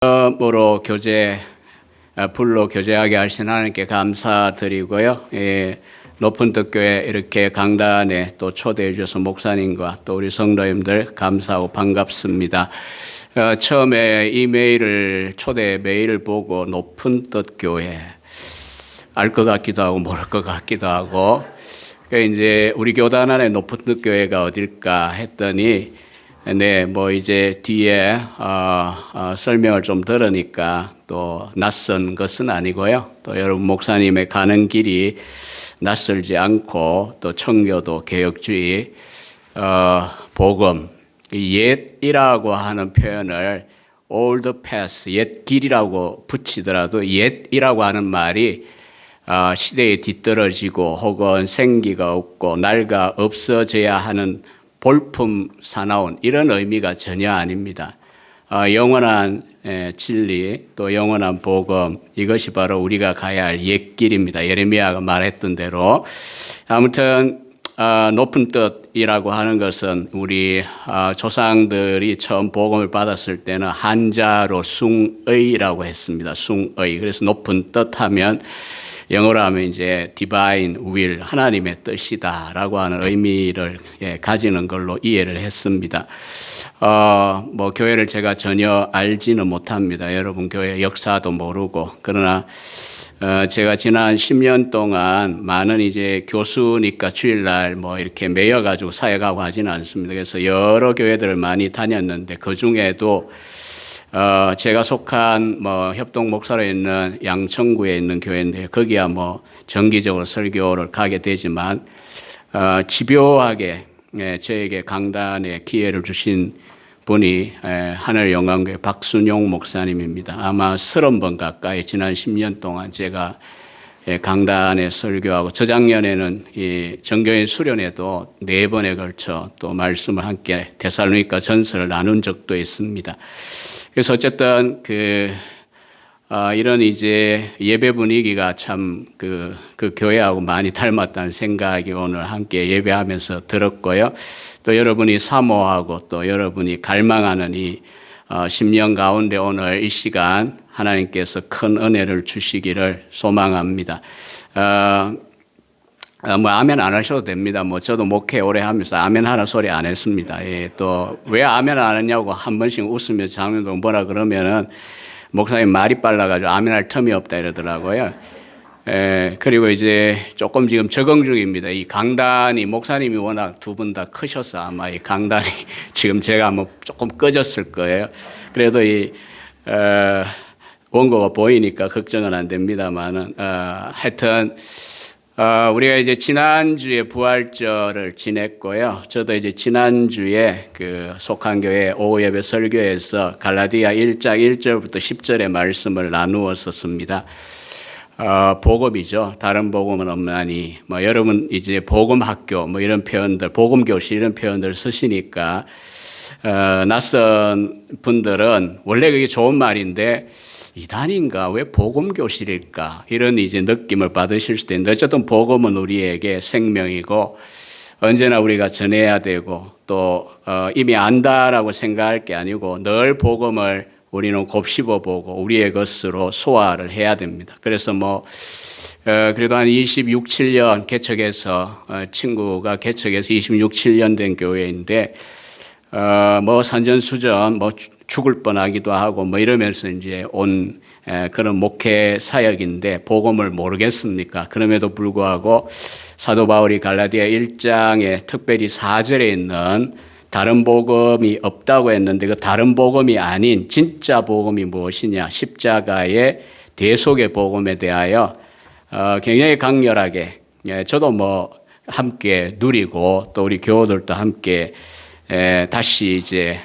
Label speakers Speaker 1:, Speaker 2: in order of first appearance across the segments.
Speaker 1: 처음으로 불로 교제하게 하신 하나님께 감사드리고요. 높은 뜻 교회 이렇게 강단에 또 초대해 주셔서 목사님과 또 우리 성도님들 감사하고 반갑습니다. 처음에 초대 메일을 보고 높은 뜻 교회 알 것 같기도 하고 모를 것 같기도 하고, 이제 우리 교단 안에 높은 뜻 교회가 어딜까 했더니, 네, 이제 뒤에 설명을 좀 들으니까 또 낯선 것은 아니고요. 또 여러분 목사님의 가는 길이 낯설지 않고, 또 청교도 개혁주의 복음, 옛이라고 하는 표현을 old past, 옛 길이라고 붙이더라도 옛이라고 하는 말이 시대에 뒤떨어지고 혹은 생기가 없고 낡아 없어져야 하는 볼품 사나운 이런 의미가 전혀 아닙니다. 영원한 진리 또 영원한 복음, 이것이 바로 우리가 가야 할 옛길입니다. 예레미야가 말했던 대로. 아무튼 높은 뜻이라고 하는 것은 우리 조상들이 처음 복음을 받았을 때는 한자로 숭의라고 했습니다. 숭의. 그래서 높은 뜻 하면 영어로 하면 이제 divine will, 하나님의 뜻이다라고 하는 의미를 가지는 걸로 이해를 했습니다. 교회를 제가 전혀 알지는 못합니다. 여러분 교회 역사도 모르고. 그러나 제가 지난 10년 동안 많은 이제 교수니까 주일날 이렇게 매여가지고 사역하고 하지는 않습니다. 그래서 여러 교회들을 많이 다녔는데 그 중에도 제가 속한 협동 목사로 있는 양천구에 있는 교회인데 거기야 정기적으로 설교를 가게 되지만 집요하게 저에게 강단에 기회를 주신 분이 하늘영광교회 박순용 목사님입니다. 아마 30번 가까이 지난 10년 동안 제가 강단에 설교하고 저작년에는 이 정교인 수련회도 4번에 걸쳐 또 말씀을 함께 데살로니가 전서를 나눈 적도 있습니다. 그래서 어쨌든 이런 이제 예배 분위기가 참 그 교회하고 많이 닮았다는 생각이 오늘 함께 예배하면서 들었고요. 또 여러분이 사모하고 또 여러분이 갈망하는 이 10년 가운데 오늘 이 시간 하나님께서 큰 은혜를 주시기를 소망합니다. 아멘 안 하셔도 됩니다. 저도 목회 오래 하면서 아멘 하는 소리 안 했습니다. 또 왜 아멘 안 했냐고 한 번씩 웃으면서 장면도 뭐라 그러면은 목사님 말이 빨라가지고 아멘 할 틈이 없다 이러더라고요. 그리고 이제 조금 지금 적응 중입니다. 이 강단이 목사님이 워낙 두 분 다 크셔서 아마 이 강단이 지금 제가 조금 꺼졌을 거예요. 그래도 원고가 보이니까 걱정은 안 됩니다만은, 하여튼, 우리가 이제 지난주에 부활절을 지냈고요. 저도 이제 지난주에 속한 교회 오후 예배 설교에서 갈라디아 1장 1절부터 10절의 말씀을 나누었었습니다. 복음이죠. 다른 복음은 없나니. 여러분 이제 복음학교 이런 표현들, 복음교실 이런 표현들 쓰시니까, 낯선 분들은 원래 그게 좋은 말인데, 이단인가? 왜 복음교실일까? 이런 이제 느낌을 받으실 수도 있는데, 어쨌든 복음은 우리에게 생명이고, 언제나 우리가 전해야 되고, 또, 이미 안다라고 생각할 게 아니고, 늘 복음을 우리는 곱씹어보고, 우리의 것으로 소화를 해야 됩니다. 그래서 그래도 한 26, 7년 개척해서, 친구가 개척해서 26, 7년 된 교회인데, 산전수전, 죽을 뻔하기도 하고, 이러면서 이제 온, 그런 목회 사역인데, 복음을 모르겠습니까? 그럼에도 불구하고, 사도 바울이 갈라디아 1장에 특별히 4절에 있는 다른 복음이 없다고 했는데, 그 다른 복음이 아닌 진짜 복음이 무엇이냐? 십자가의 대속의 복음에 대하여, 굉장히 강렬하게, 저도 함께 누리고, 또 우리 교우들도 함께, 다시 이제,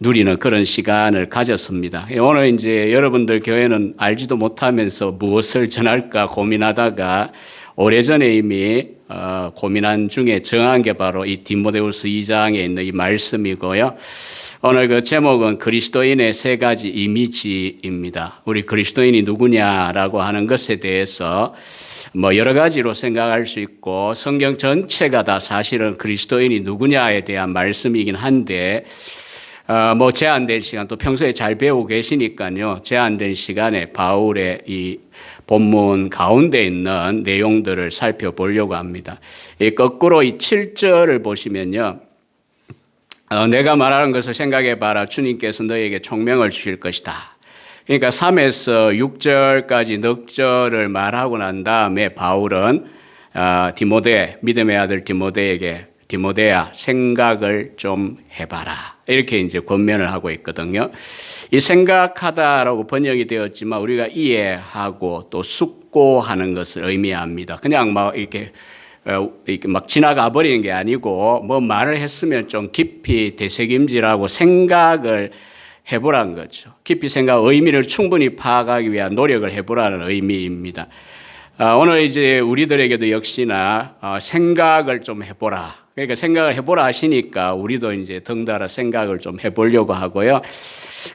Speaker 1: 누리는 그런 시간을 가졌습니다. 오늘 이제 여러분들 교회는 알지도 못하면서 무엇을 전할까 고민하다가 오래전에 이미, 고민한 중에 정한 게 바로 이 디모데후서 2장에 있는 이 말씀이고요. 오늘 제목은 그리스도인의 3가지 이미지입니다. 우리 그리스도인이 누구냐라고 하는 것에 대해서 여러 가지로 생각할 수 있고 성경 전체가 다 사실은 그리스도인이 누구냐에 대한 말씀이긴 한데 뭐 제한된 시간 또 평소에 잘 배우고 계시니까요. 제한된 시간에 바울의 이 본문 가운데 있는 내용들을 살펴보려고 합니다. 이 거꾸로 이 7절을 보시면요. 내가 말하는 것을 생각해 봐라. 주님께서 너에게 총명을 주실 것이다. 그러니까 3에서 6절까지 넉 절을 말하고 난 다음에 바울은 디모데, 믿음의 아들 디모데에게 디모데야 생각을 좀 해봐라. 이렇게 이제 권면을 하고 있거든요. 이 생각하다라고 번역이 되었지만 우리가 이해하고 또 숙고하는 것을 의미합니다. 그냥 막 이렇게 막 지나가 버리는 게 아니고 뭐 말을 했으면 좀 깊이 되새김질하고 생각을 해보라는 거죠. 깊이 생각, 의미를 충분히 파악하기 위한 노력을 해보라는 의미입니다. 오늘 이제 우리들에게도 역시나 생각을 좀 해보라. 그러니까 생각을 해보라 하시니까 우리도 이제 덩달아 생각을 좀 해보려고 하고요.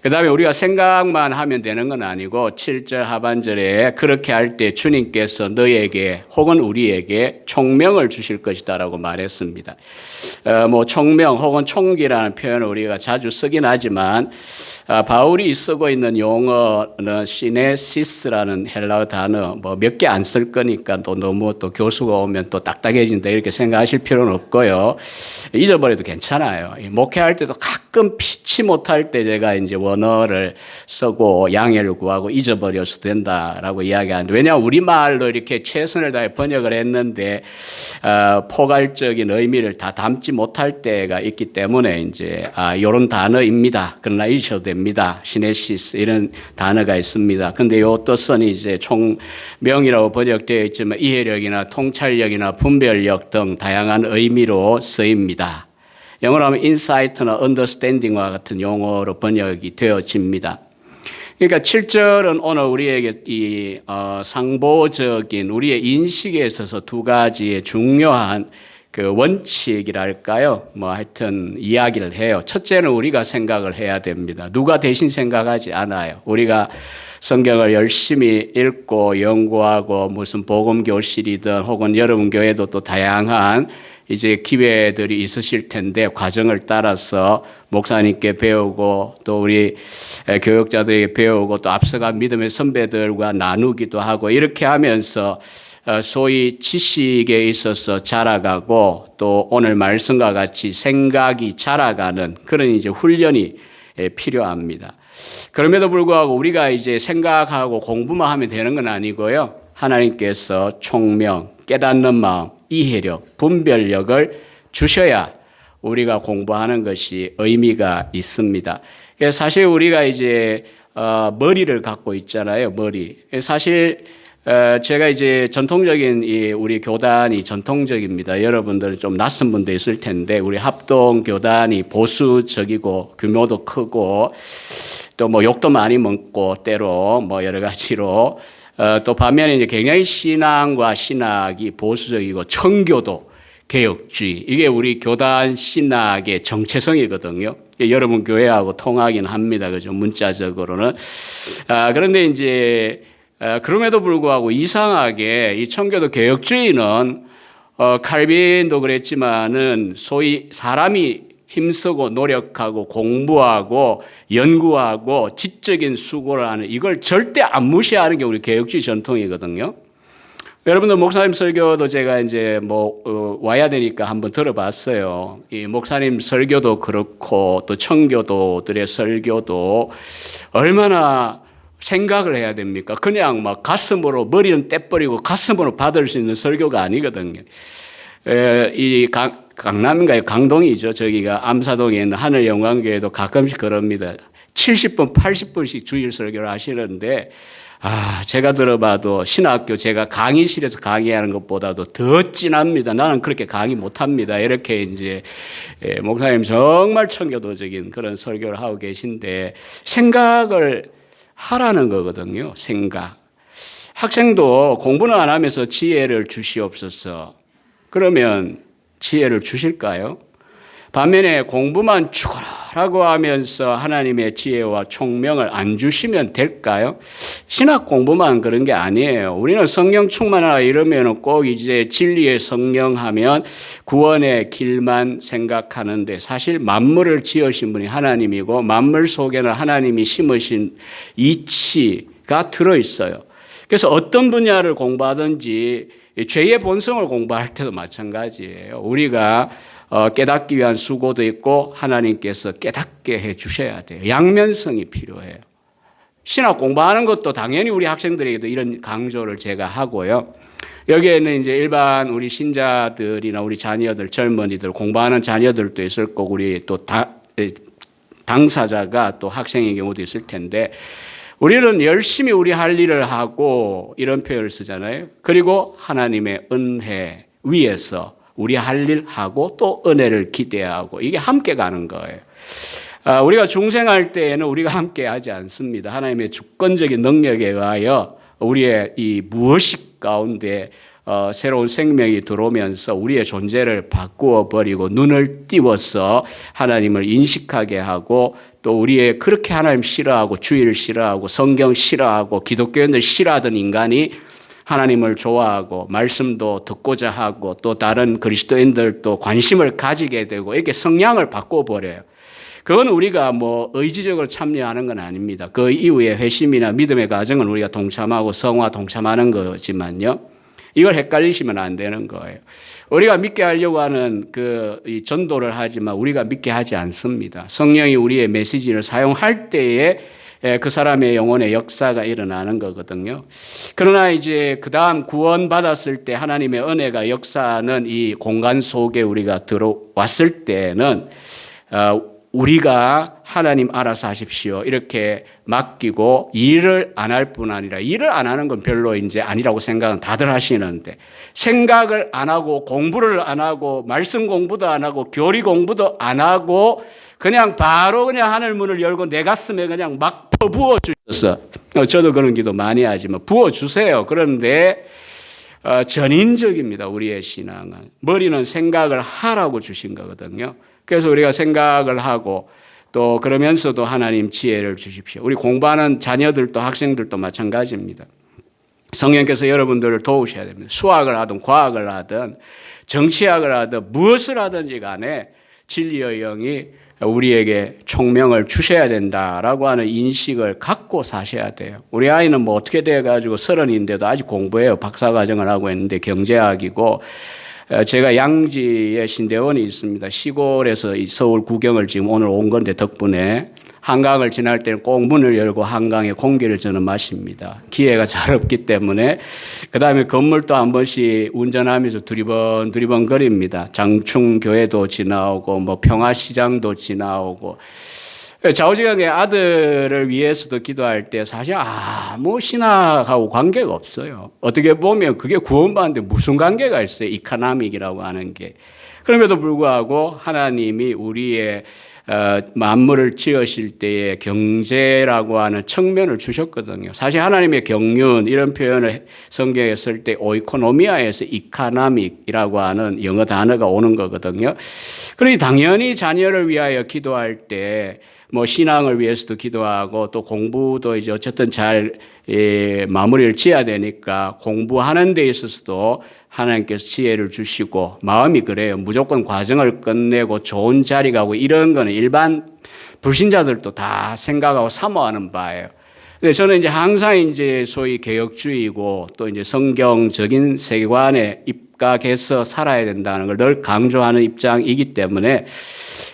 Speaker 1: 그 다음에 우리가 생각만 하면 되는 건 아니고 7절 하반절에 그렇게 할 때 주님께서 너에게 혹은 우리에게 총명을 주실 것이다라고 말했습니다. 뭐 총명 혹은 총기라는 표현을 우리가 자주 쓰긴 하지만 바울이 쓰고 있는 용어는 시네시스라는 헬라어 단어 뭐 몇 개 안 쓸 거니까 또 너무 또 교수가 오면 또 딱딱해진다 이렇게 생각하실 필요는 없고요. 잊어버려도 괜찮아요. 목회할 때도 가끔 피치 못할 때 제가 이제 원어를 쓰고 양해를 구하고 잊어버려서 된다라고 이야기하는데 왜냐하면 우리말로 이렇게 최선을 다해 번역을 했는데 포괄적인 의미를 다 담지 못할 때가 있기 때문에 이제 이런 단어입니다. 그러나 잊으셔도 됩니다. 시네시스 이런 단어가 있습니다. 근데 이 뜻은 이제 총명이라고 번역되어 있지만 이해력이나 통찰력이나 분별력 등 다양한 의미로 쓰입니다. 영어로 하면 insight나 understanding과 같은 용어로 번역이 되어집니다. 그러니까 7절은 오늘 우리에게 이 상보적인 우리의 인식에 있어서 두 가지의 중요한 그 원칙이랄까요? 뭐 하여튼 이야기를 해요. 첫째는 우리가 생각을 해야 됩니다. 누가 대신 생각하지 않아요. 우리가 성경을 열심히 읽고 연구하고 무슨 복음 교실이든 혹은 여러분 교회도 또 다양한 이제 기회들이 있으실 텐데 과정을 따라서 목사님께 배우고 또 우리 교육자들에게 배우고 또 앞서간 믿음의 선배들과 나누기도 하고 이렇게 하면서 소위 지식에 있어서 자라가고 또 오늘 말씀과 같이 생각이 자라가는 그런 이제 훈련이 필요합니다. 그럼에도 불구하고 우리가 이제 생각하고 공부만 하면 되는 건 아니고요. 하나님께서 총명, 깨닫는 마음, 이해력, 분별력을 주셔야 우리가 공부하는 것이 의미가 있습니다. 사실 우리가 이제 머리를 갖고 있잖아요. 머리. 사실 제가 이제 전통적인 우리 교단이 전통적입니다. 여러분들 좀 낯선 분도 있을 텐데 우리 합동 교단이 보수적이고 규모도 크고 또 뭐 욕도 많이 먹고 때로 뭐 여러 가지로 또 반면에 이제 굉장히 신앙과 신학이 보수적이고 청교도 개혁주의 이게 우리 교단 신학의 정체성이거든요. 여러분 교회하고 통하긴 합니다. 그죠? 문자적으로는. 그런데 이제 그럼에도 불구하고 이상하게 이 청교도 개혁주의는 칼빈도 그랬지만은 소위 사람이 힘쓰고 노력하고 공부하고 연구하고 지적인 수고를 하는 이걸 절대 안 무시하는 게 우리 개혁주의 전통이거든요. 여러분들 목사님 설교도 제가 이제 와야 되니까 한번 들어봤어요. 이 목사님 설교도 그렇고 또 청교도들의 설교도 얼마나 생각을 해야 됩니까? 그냥 막 가슴으로 머리는 떼버리고 가슴으로 받을 수 있는 설교가 아니거든요. 이 강남인가요? 강동이죠. 저기가 암사동에 있는 하늘영광교회도 가끔씩 그럽니다. 70분, 80분씩 주일 설교를 하시는데 제가 들어봐도 신학교 제가 강의실에서 강의하는 것보다도 더 진합니다. 나는 그렇게 강의 못합니다. 이렇게 이제 목사님 정말 청교도적인 그런 설교를 하고 계신데 생각을 하라는 거거든요. 생각. 학생도 공부는 안 하면서 지혜를 주시옵소서. 그러면 지혜를 주실까요? 반면에 공부만 죽어라라고 하면서 하나님의 지혜와 총명을 안 주시면 될까요? 신학 공부만 그런 게 아니에요. 우리는 성령 충만하라 이러면 꼭 이제 진리의 성령 하면 구원의 길만 생각하는데 사실 만물을 지으신 분이 하나님이고 만물 속에는 하나님이 심으신 이치가 들어있어요. 그래서 어떤 분야를 공부하든지 죄의 본성을 공부할 때도 마찬가지예요. 우리가 깨닫기 위한 수고도 있고 하나님께서 깨닫게 해 주셔야 돼요. 양면성이 필요해요. 신학 공부하는 것도 당연히 우리 학생들에게도 이런 강조를 제가 하고요. 여기에는 이제 일반 우리 신자들이나 우리 자녀들, 젊은이들, 공부하는 자녀들도 있을 거고 우리 또 당사자가 또 학생의 경우도 있을 텐데 우리는 열심히 우리 할 일을 하고 이런 표현을 쓰잖아요. 그리고 하나님의 은혜 위에서 우리 할 일 하고 또 은혜를 기대하고 이게 함께 가는 거예요. 우리가 중생할 때에는 우리가 함께 하지 않습니다. 하나님의 주권적인 능력에 의하여 우리의 이 무의식 가운데 새로운 생명이 들어오면서 우리의 존재를 바꾸어 버리고 눈을 띄워서 하나님을 인식하게 하고 또 우리의 그렇게 하나님 싫어하고 주의를 싫어하고 성경 싫어하고 기독교인들 싫어하던 인간이 하나님을 좋아하고 말씀도 듣고자 하고 또 다른 그리스도인들도 관심을 가지게 되고 이렇게 성향을 바꿔버려요. 그건 우리가 뭐 의지적으로 참여하는 건 아닙니다. 그 이후에 회심이나 믿음의 과정은 우리가 동참하고 성화 동참하는 거지만요. 이걸 헷갈리시면 안 되는 거예요. 우리가 믿게 하려고 하는 이 전도를 하지만 우리가 믿게 하지 않습니다. 성령이 우리의 메시지를 사용할 때에 그 사람의 영혼의 역사가 일어나는 거거든요. 그러나 이제 그 다음 구원받았을 때 하나님의 은혜가 역사하는 이 공간 속에 우리가 들어왔을 때는 우리가 하나님 알아서 하십시오 이렇게 맡기고 일을 안 할 뿐 아니라 일을 안 하는 건 별로 이제 아니라고 생각은 다들 하시는데 생각을 안 하고 공부를 안 하고 말씀 공부도 안 하고 교리 공부도 안 하고 그냥 바로 그냥 하늘 문을 열고 내 가슴에 그냥 막 퍼부어 주셨어. 저도 그런 기도 많이 하지만 부어 주세요. 그런데 전인적입니다. 우리의 신앙은 머리는 생각을 하라고 주신 거거든요. 그래서 우리가 생각을 하고 또 그러면서도 하나님 지혜를 주십시오. 우리 공부하는 자녀들도 학생들도 마찬가지입니다. 성령께서 여러분들을 도우셔야 됩니다. 수학을 하든 과학을 하든 정치학을 하든 무엇을 하든지 간에 진리의 영이 우리에게 총명을 주셔야 된다라고 하는 인식을 갖고 사셔야 돼요. 우리 아이는 뭐 어떻게 돼가지고 30인데도 아직 공부해요. 박사과정을 하고 있는데 경제학이고 제가 양지에 신대원이 있습니다. 시골에서 이 서울 구경을 지금 오늘 온 건데 덕분에 한강을 지날 때는 꼭 문을 열고 한강의 공기를 저는 마십니다. 기회가 잘 없기 때문에. 그다음에 건물도 한 번씩 운전하면서 두리번 거립니다. 장충교회도 지나오고 뭐 평화시장도 지나오고 좌우지간에 아들을 위해서도 기도할 때 사실 아무 신학하고 관계가 없어요. 어떻게 보면 그게 구원받는데 무슨 관계가 있어요. 이카나믹이라고 하는 게. 그럼에도 불구하고 하나님이 우리의 만물을 지으실 때에 경제라고 하는 측면을 주셨거든요. 사실 하나님의 경륜 이런 표현을 성경에 쓸 때 오이코노미아에서 이카나믹이라고 하는 영어 단어가 오는 거거든요. 그러니 당연히 자녀를 위하여 기도할 때 뭐 신앙을 위해서도 기도하고 또 공부도 이제 어쨌든 잘 마무리를 지어야 되니까 공부하는 데 있어서도 하나님께서 지혜를 주시고 마음이 그래요. 무조건 과정을 끝내고 좋은 자리 가고 이런 거는 일반 불신자들도 다 생각하고 사모하는 바예요. 근데 저는 이제 항상 이제 소위 개혁주의고 또 이제 성경적인 세계관에 입각해서 살아야 된다는 걸 늘 강조하는 입장이기 때문에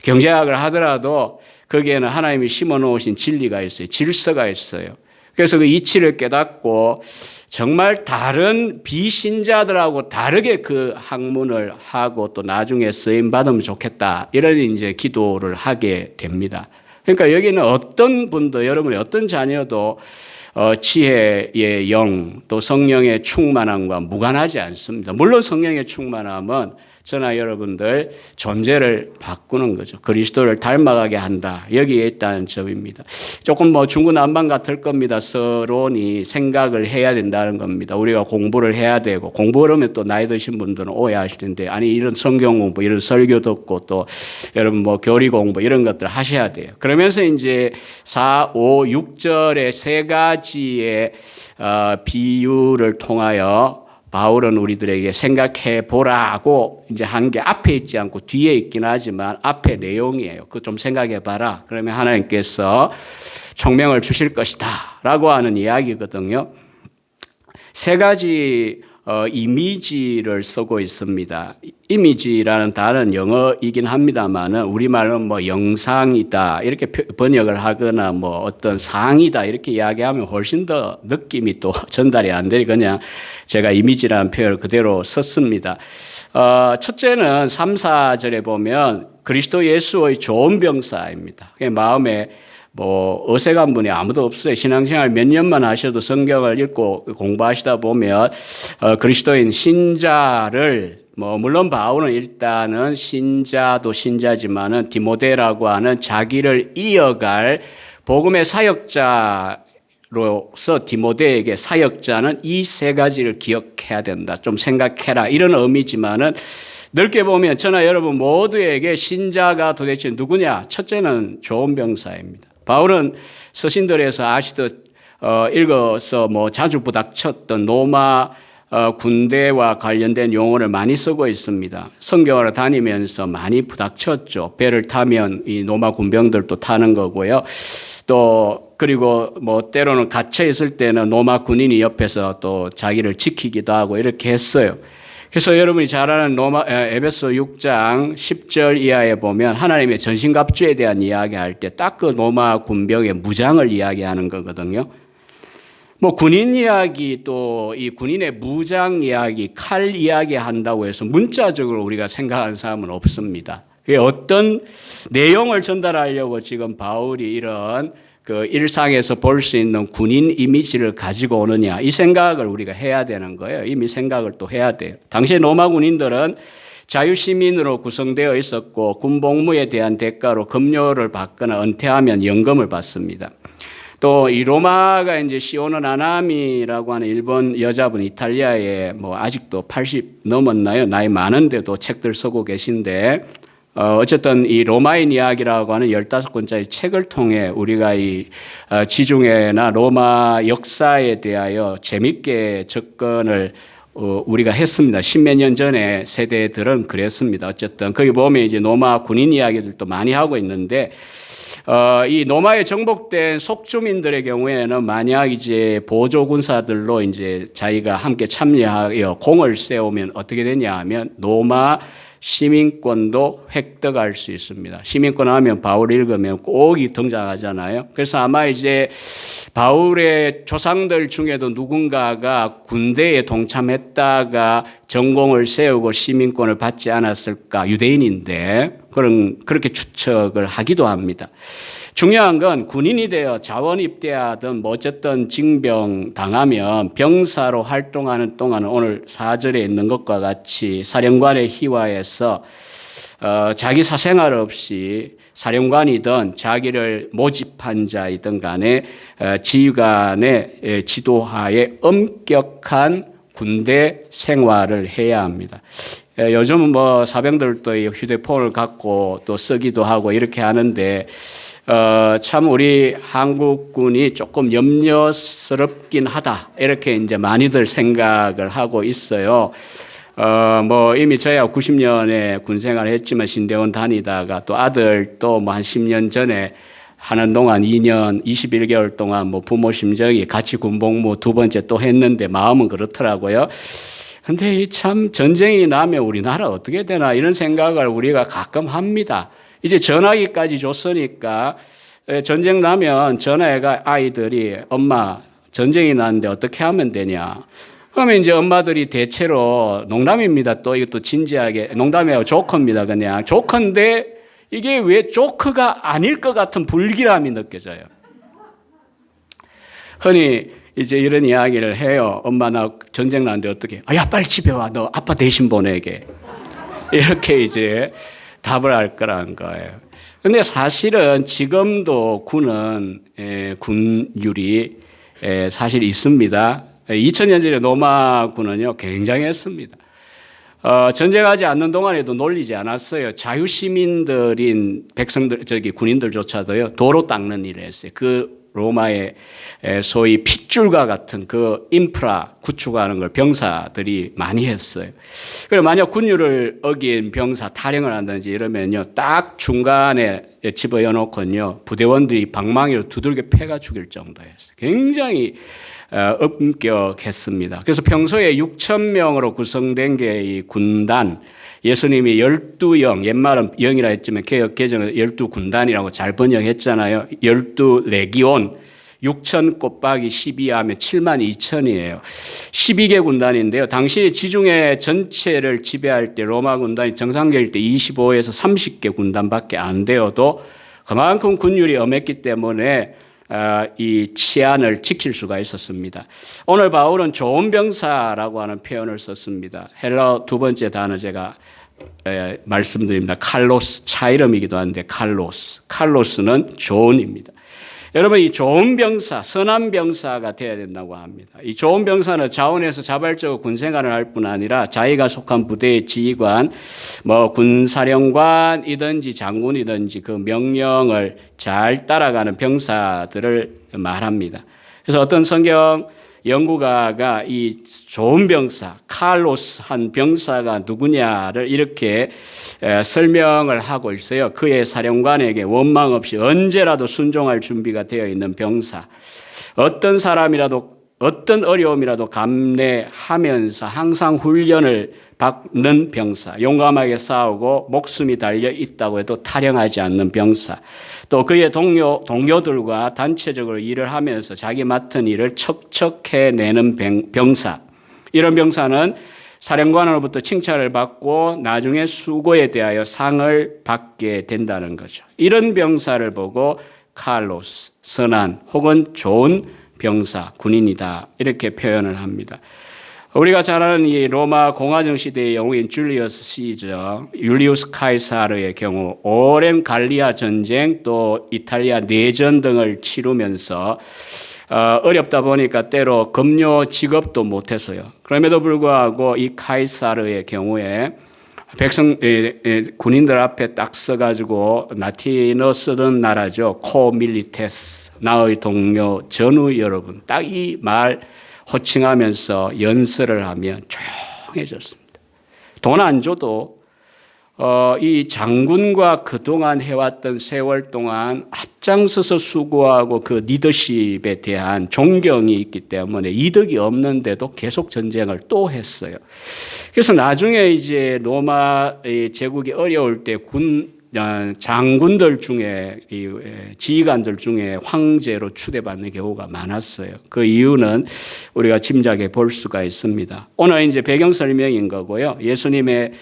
Speaker 1: 경제학을 하더라도 거기에는 하나님이 심어 놓으신 진리가 있어요. 질서가 있어요. 그래서 그 이치를 깨닫고 정말 다른 비신자들하고 다르게 그 학문을 하고 또 나중에 쓰임 받으면 좋겠다. 이런 이제 기도를 하게 됩니다. 그러니까 여기는 어떤 분도 여러분의 어떤 자녀도 지혜의 영 또 성령의 충만함과 무관하지 않습니다. 물론 성령의 충만함은 저나 여러분들 존재를 바꾸는 거죠. 그리스도를 닮아가게 한다. 여기에 있다는 점입니다. 조금 뭐 중구난방 같을 겁니다. 서론이 생각을 해야 된다는 겁니다. 우리가 공부를 해야 되고, 공부하면 또 나이 드신 분들은 오해하실 텐데, 아니 이런 성경 공부, 이런 설교 듣고 또 여러분 뭐 교리 공부 이런 것들 하셔야 돼요. 그러면서 이제 4, 5, 6절의 세 가지의 비유를 통하여 바울은 우리들에게 생각해 보라고 이제 한 게 앞에 있지 않고 뒤에 있긴 하지만 앞에 내용이에요. 그거 좀 생각해 봐라. 그러면 하나님께서 총명을 주실 것이다 라고 하는 이야기거든요. 세 가지 이미지를 쓰고 있습니다. 이미지라는 단어는 영어이긴 합니다만은 우리말은 뭐 영상이다 이렇게 번역을 하거나 뭐 어떤 상이다 이렇게 이야기하면 훨씬 더 느낌이 또 전달이 안 되니 그냥 제가 이미지라는 표현을 그대로 썼습니다. 첫째는 3, 4절에 보면 그리스도 예수의 좋은 병사입니다. 마음에 뭐 어색한 분이 아무도 없어요. 신앙생활 몇 년만 하셔도 성경을 읽고 공부하시다 보면 그리스도인 신자를 뭐 물론 바울은 일단은 신자도 신자지만은 디모데라고 하는 자기를 이어갈 복음의 사역자로서 디모데에게 사역자는 이 세 가지를 기억해야 된다. 좀 생각해라. 이런 의미지만은 넓게 보면 저나 여러분 모두에게 신자가 도대체 누구냐? 첫째는 좋은 병사입니다. 바울은 서신들에서 아시듯 읽어서 뭐 자주 부닥쳤던 로마 군대와 관련된 용어를 많이 쓰고 있습니다. 선교하러 다니면서 많이 부닥쳤죠. 배를 타면 이 로마 군병들도 타는 거고요. 또 그리고 뭐 때로는 갇혀 있을 때는 로마 군인이 옆에서 또 자기를 지키기도 하고 이렇게 했어요. 그래서 여러분이 잘 아는 에베소 6장 10절 이하에 보면 하나님의 전신갑주에 대한 이야기할 때 딱 그 로마 군병의 무장을 이야기하는 거거든요. 뭐 군인 이야기 또 이 군인의 무장 이야기, 칼 이야기 한다고 해서 문자적으로 우리가 생각하는 사람은 없습니다. 그게 어떤 내용을 전달하려고 지금 바울이 이런 그 일상에서 볼 수 있는 군인 이미지를 가지고 오느냐 이 생각을 우리가 해야 되는 거예요. 이미 생각을 또 해야 돼요. 당시 로마 군인들은 자유시민으로 구성되어 있었고 군복무에 대한 대가로 급료를 받거나 은퇴하면 연금을 받습니다. 또 이 로마가 이제 시오노 나나미라고 하는 일본 여자분 이탈리아에 뭐 아직도 80 넘었나요? 나이 많은데도 책들 쓰고 계신데 어쨌든 이 로마인 이야기라고 하는 15권짜리 책을 통해 우리가 이 지중해나 로마 역사에 대하여 재밌게 접근을 우리가 했습니다. 10몇 년 전에 세대들은 그랬습니다. 어쨌든 거기 보면 이제 로마 군인 이야기들도 많이 하고 있는데 이 로마에 정복된 속주민들의 경우에는 만약 이제 보조 군사들로 이제 자기가 함께 참여하여 공을 세우면 어떻게 되냐 하면 로마 시민권도 획득할 수 있습니다. 시민권 하면 바울 읽으면 꼭이 등장하잖아요. 그래서 아마 이제 바울의 조상들 중에도 누군가가 군대에 동참했다가 전공을 세우고 시민권을 받지 않았을까, 유대인인데 그렇게 추측을 하기도 합니다. 중요한 건 군인이 되어 자원 입대하든 뭐 어쨌든 징병 당하면 병사로 활동하는 동안은 오늘 4절에 있는 것과 같이 사령관의 희화에서 자기 사생활 없이 사령관이든 자기를 모집한 자이든 간에 지휘관의 지도하에 엄격한 군대 생활을 해야 합니다. 요즘은 뭐 사병들도 휴대폰을 갖고 또 쓰기도 하고 이렇게 하는데 참 우리 한국군이 조금 염려스럽긴 하다 이렇게 이제 많이들 생각을 하고 있어요. 뭐 이미 저야 90년에 군 생활을 했지만 신대원 다니다가 또 아들 또 뭐 한 10년 전에 하는 동안 2년 21개월 동안 뭐 부모 심정이 같이 군복무 두 번째 또 했는데 마음은 그렇더라고요. 근데 참 전쟁이 나면 우리나라 어떻게 되나 이런 생각을 우리가 가끔 합니다. 이제 전화기까지 줬으니까 전쟁 나면 전화해가 아이들이 엄마 전쟁이 났는데 어떻게 하면 되냐. 그러면 이제 엄마들이 대체로 농담입니다. 또 이것도 진지하게 농담이에요. 조커입니다. 그냥 조커인데 이게 왜 조커가 아닐 것 같은 불길함이 느껴져요. 흔히 이제 이런 이야기를 해요. 엄마 나 전쟁 났는데 어떻게? 야 빨리 집에 와. 너 아빠 대신 보내게. 이렇게 이제 답을 할 거라는 거예요. 근데 사실은 지금도 군은 군율이 사실 있습니다. 2000년 전에 로마군은요 굉장했습니다. 전쟁하지 않는 동안에도 놀리지 않았어요. 자유시민들인 백성들, 군인들조차도요, 도로 닦는 일을 했어요. 그 로마의 소위 핏줄과 같은 그 인프라 구축하는 걸 병사들이 많이 했어요. 그리고 만약 군율을 어긴 병사 탈영을 한다든지 이러면요, 딱 중간에 집어여 놓고요, 부대원들이 방망이로 두들겨 패가 죽일 정도였어요. 굉장히 엄격했습니다. 그래서 평소에 6천 명으로 구성된 게 이 군단, 예수님이 12영, 옛말은 영이라 했지만 개역 개정은 12군단이라고 잘 번역했잖아요. 12레기온, 6천 곱하기 12하면 7만 2천이에요. 12개 군단인데요. 당시 지중해 전체를 지배할 때 로마 군단이 정상적일 때 25에서 30개 군단밖에 안 되어도 그만큼 군율이 엄했기 때문에 이 치안을 지킬 수가 있었습니다. 오늘 바울은 좋은 병사라고 하는 표현을 썼습니다. 헬라어 두 번째 단어 제가 말씀드립니다. 칼로스, 차 이름이기도 한데 칼로스는 좋은입니다. 여러분, 이 좋은 병사, 선한 병사가 되어야 된다고 합니다. 이 좋은 병사는 자원에서 자발적으로 군생활을 할 뿐 아니라 자기가 속한 부대의 지휘관, 군사령관이든지 장군이든지 그 명령을 잘 따라가는 병사들을 말합니다. 그래서 어떤 성경 연구가가 이 좋은 병사, 칼로스한 병사가 누구냐를 이렇게 설명을 하고 있어요. 그의 사령관에게 원망 없이 언제라도 순종할 준비가 되어 있는 병사. 어떤 사람이라도 어떤 어려움이라도 감내하면서 항상 훈련을 받는 병사, 용감하게 싸우고 목숨이 달려 있다고 해도 탈영하지 않는 병사, 또 그의 동료들과 단체적으로 일을 하면서 자기 맡은 일을 척척해내는 병사. 이런 병사는 사령관으로부터 칭찬을 받고 나중에 수고에 대하여 상을 받게 된다는 거죠. 이런 병사를 보고 칼로스, 선한 혹은 좋은 병사, 군인이다 이렇게 표현을 합니다. 우리가 잘 아는 이 로마 공화정 시대의 영웅인 줄리어스 시저, 율리우스 카이사르의 경우 오랜 갈리아 전쟁 또 이탈리아 내전 등을 치르면서 어렵다 보니까 때로 검료 직업도 못했어요. 그럼에도 불구하고 이 카이사르의 경우에 군인들 앞에 딱 써가지고 라틴어 쓰던 나라죠. 코 밀리테스, 나의 동료 전우 여러분, 딱 이 말 호칭하면서 연설을 하면 조용해졌습니다. 돈 안 줘도 이 장군과 그동안 해왔던 세월 동안 앞장서서 수고하고 그 리더십에 대한 존경이 있기 때문에 이득이 없는데도 계속 전쟁을 또 했어요. 그래서 나중에 이제 로마 제국이 어려울 때 장군들 중에 지휘관들 중에 황제로 추대받는 경우가 많았어요. 그 이유는 우리가 짐작해 볼 수가 있습니다. 오늘 이제 배경 설명인 거고요. 예수님의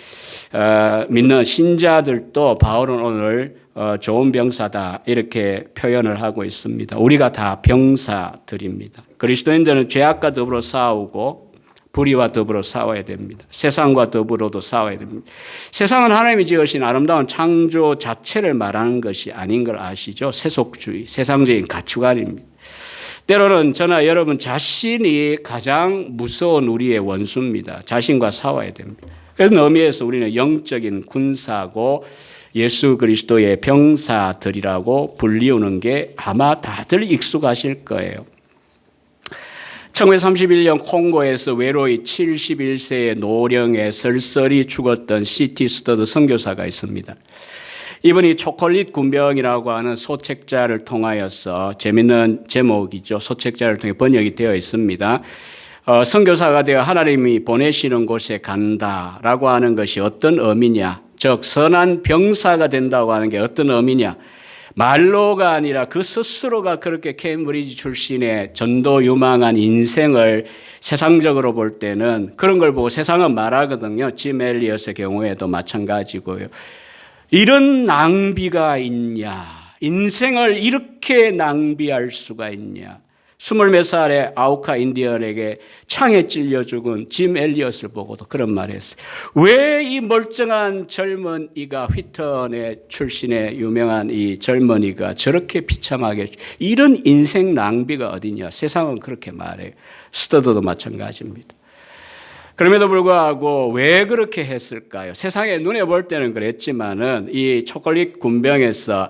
Speaker 1: 믿는 신자들도 바울은 오늘 좋은 병사다 이렇게 표현을 하고 있습니다. 우리가 다 병사들입니다. 그리스도인들은 죄악과 더불어 싸우고 불의와 더불어 싸워야 됩니다. 세상과 더불어도 싸워야 됩니다. 세상은 하나님이 지으신 아름다운 창조 자체를 말하는 것이 아닌 걸 아시죠? 세속주의, 세상적인 가치관입니다. 때로는 저나 여러분 자신이 가장 무서운 우리의 원수입니다. 자신과 싸워야 됩니다. 그런 의미에서 우리는 영적인 군사고 예수 그리스도의 병사들이라고 불리우는 게 아마 다들 익숙하실 거예요. 1931년 콩고에서 외로이 71세의 노령에 쓸쓸히 죽었던 C.T. 스터드 선교사가 있습니다. 이분이 초콜릿 군병이라고 하는 소책자를 통하여서 재미있는 제목이죠. 소책자를 통해 번역이 되어 있습니다. 선교사가 되어 하나님이 보내시는 곳에 간다라고 하는 것이 어떤 의미냐. 즉 선한 병사가 된다고 하는 게 어떤 의미냐. 말로가 아니라 그 스스로가 그렇게 케임브리지 출신의 전도 유망한 인생을 세상적으로 볼 때는 그런 걸 보고 세상은 말하거든요. 짐 엘리엇의 경우에도 마찬가지고요. 이런 낭비가 있냐? 인생을 이렇게 낭비할 수가 있냐? 20몇 살의 아우카 인디언에게 창에 찔려 죽은 짐 엘리엇을 보고도 그런 말을 했어요. 왜 이 멀쩡한 젊은이가 휘턴의 출신의 유명한 이 젊은이가 저렇게 비참하게 이런 인생 낭비가 어디냐. 세상은 그렇게 말해요. 스터드도 마찬가지입니다. 그럼에도 불구하고 왜 그렇게 했을까요? 세상에 눈에 볼 때는 그랬지만은 이 초콜릿 군병에서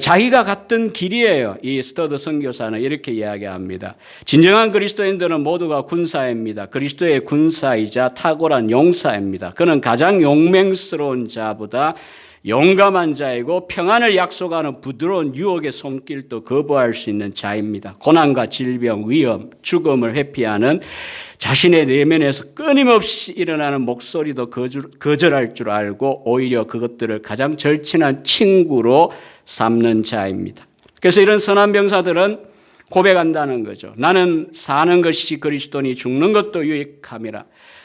Speaker 1: 자기가 갔던 길이에요. 이 스터드 선교사는 이렇게 이야기합니다. 진정한 그리스도인들은 모두가 군사입니다. 그리스도의 군사이자 탁월한 용사입니다. 그는 가장 용맹스러운 자보다 용감한 자이고 평안을 약속하는 부드러운 유혹의 손길도 거부할 수 있는 자입니다. 고난과 질병, 위험, 죽음을 회피하는 자신의 내면에서 끊임없이 일어나는 목소리도 거절할 줄 알고 오히려 그것들을 가장 절친한 친구로 삼는 자입니다. 그래서 이런 선한 병사들은 고백한다는 거죠. 나는 사는 것이 그리스도니 죽는 것도 유익함이라.